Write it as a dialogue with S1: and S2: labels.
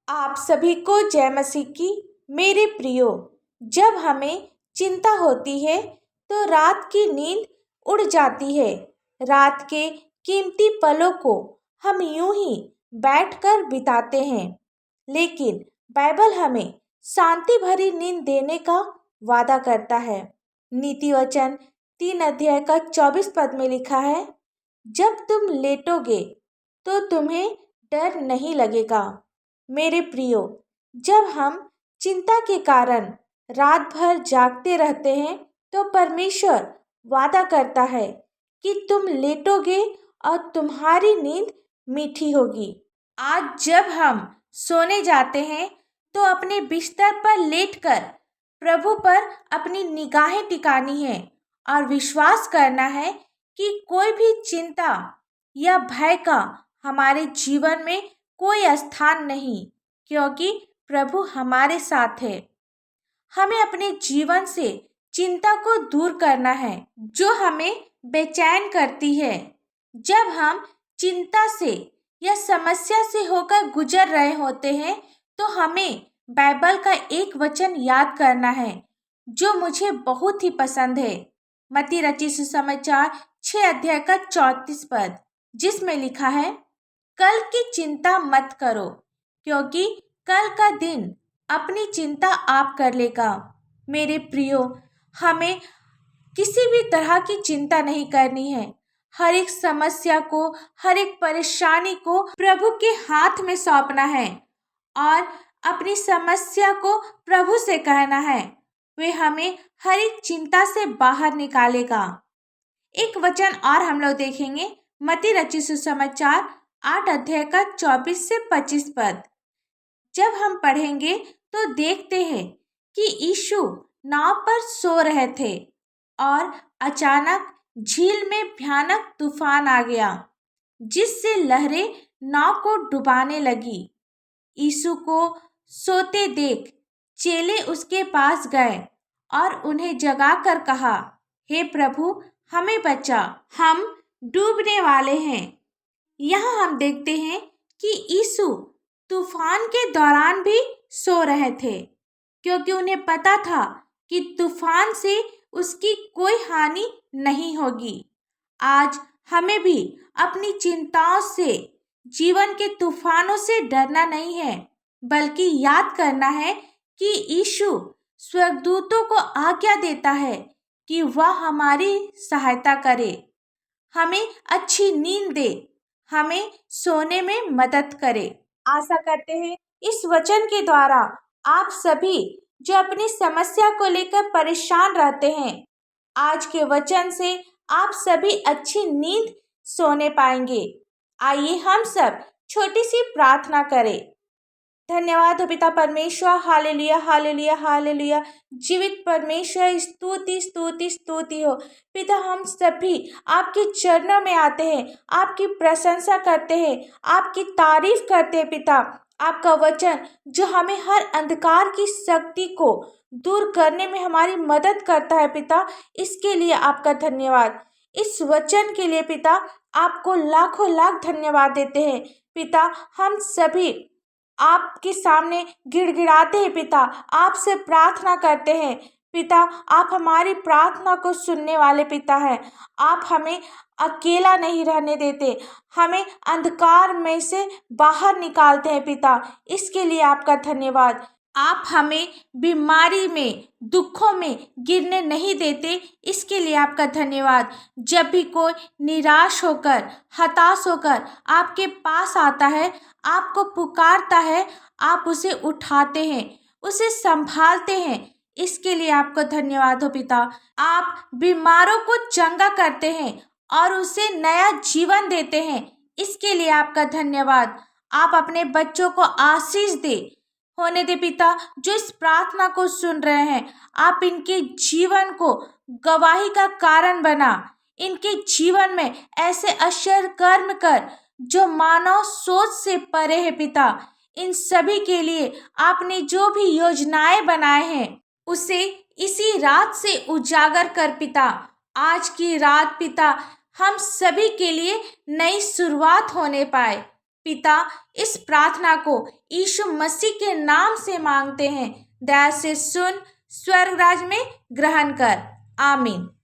S1: आप सभी को जय मसीह की। मेरे प्रियो, जब हमें चिंता होती है तो रात की नींद उड़ जाती है। रात के कीमती पलों को हम यूं ही बैठकर बिताते हैं, लेकिन बाइबल हमें शांति भरी नींद देने का वादा करता है। नीति वचन 3 अध्याय का 24 पद में लिखा है, जब तुम लेटोगे तो तुम्हें डर नहीं लगेगा। मेरे प्रियो, जब हम चिंता के कारण रात भर जागते रहते हैं तो परमेश्वर वादा करता है कि तुम लेटोगे और तुम्हारी नींद मीठी होगी। आज जब हम सोने जाते हैं तो अपने बिस्तर पर लेटकर प्रभु पर अपनी निगाहें टिकानी है और विश्वास करना है कि कोई भी चिंता या भय का हमारे जीवन में कोई स्थान नहीं, क्योंकि प्रभु हमारे साथ है। हमें अपने जीवन से चिंता को दूर करना है जो हमें बेचैन करती है। जब हम चिंता से या समस्या से होकर गुजर रहे होते हैं तो हमें बाइबल का एक वचन याद करना है जो मुझे बहुत ही पसंद है। मत्ती रचित सुसमाचार 6 अध्याय का 34 पद, जिसमें लिखा है, कल की चिंता मत करो, क्योंकि कल का दिन अपनी चिंता आप कर लेगा। मेरे प्रियो, हमें किसी भी तरह की चिंता नहीं करनी है। हर एक समस्या को, हर एक परेशानी को प्रभु के हाथ में सौंपना है और अपनी समस्या को प्रभु से कहना है। वे हमें हर एक चिंता से बाहर निकालेगा। एक वचन और हम लोग देखेंगे, मत्ती रचित सुसमाचार 8 अध्याय का 24 से 25 पद। जब हम पढ़ेंगे तो देखते हैं कि यीशु नाव पर सो रहे थे और अचानक झील में भयानक तूफान आ गया, जिससे लहरें नाव को डुबाने लगी। यीशु को सोते देख चेले उसके पास गए और उन्हें जगाकर कहा, हे प्रभु, हमें बचा, हम डूबने वाले हैं। यहाँ हम देखते हैं कि यीशु तूफान के दौरान भी सो रहे थे, क्योंकि उन्हें पता था कि तूफान से उसकी कोई हानि नहीं होगी। आज हमें भी अपनी चिंताओं से, जीवन के तूफानों से डरना नहीं है, बल्कि याद करना है कि यीशु स्वर्गदूतों को आज्ञा देता है कि वह हमारी सहायता करे, हमें अच्छी नींद दे, हमें सोने में मदद करे। आशा करते हैं इस वचन के द्वारा आप सभी जो अपनी समस्या को लेकर परेशान रहते हैं, आज के वचन से आप सभी अच्छी नींद सोने पाएंगे। आइए हम सब छोटी सी प्रार्थना करें। धन्यवाद हो पिता परमेश्वर, हालेलुया हालेलुया हालेलुया। जीवित परमेश्वर, स्तुति स्तुति स्तुति हो। पिता, हम सभी आपके चरणों में आते हैं, आपकी प्रशंसा करते हैं, आपकी तारीफ करते हैं। पिता, आपका वचन जो हमें हर अंधकार की शक्ति को दूर करने में हमारी मदद करता है, पिता, इसके लिए आपका धन्यवाद। इस वचन के लिए पिता आपको लाखों लाख धन्यवाद देते हैं। पिता, हम सभी आपके सामने गिड़गिड़ाते हैं। पिता, आपसे प्रार्थना करते हैं। पिता, आप हमारी प्रार्थना को सुनने वाले पिता हैं। आप हमें अकेला नहीं रहने देते, हमें अंधकार में से बाहर निकालते हैं। पिता, इसके लिए आपका धन्यवाद। आप हमें बीमारी में, दुखों में गिरने नहीं देते, इसके लिए आपका धन्यवाद। जब भी कोई निराश होकर, हताश होकर आपके पास आता है, आपको पुकारता है, आप उसे उठाते हैं, उसे संभालते हैं, इसके लिए आपको धन्यवाद हो पिता। आप बीमारों को चंगा करते हैं और उसे नया जीवन देते हैं, इसके लिए आपका धन्यवाद। आप अपने बच्चों को आशीष दे होने दे पिता, जो इस प्रार्थना को सुन रहे हैं, आप इनके जीवन को गवाही का कारण बना। इनके जीवन में ऐसे आश्चर्य कर्म कर जो मानव सोच से परे है। पिता, इन सभी के लिए आपने जो भी योजनाएं बनाए हैं, उसे इसी रात से उजागर कर पिता। आज की रात पिता हम सभी के लिए नई शुरुआत होने पाए। पिता, इस प्रार्थना को यीशु मसीह के नाम से मांगते हैं। दया से सुन, स्वर्ग राज में ग्रहण कर। आमीन।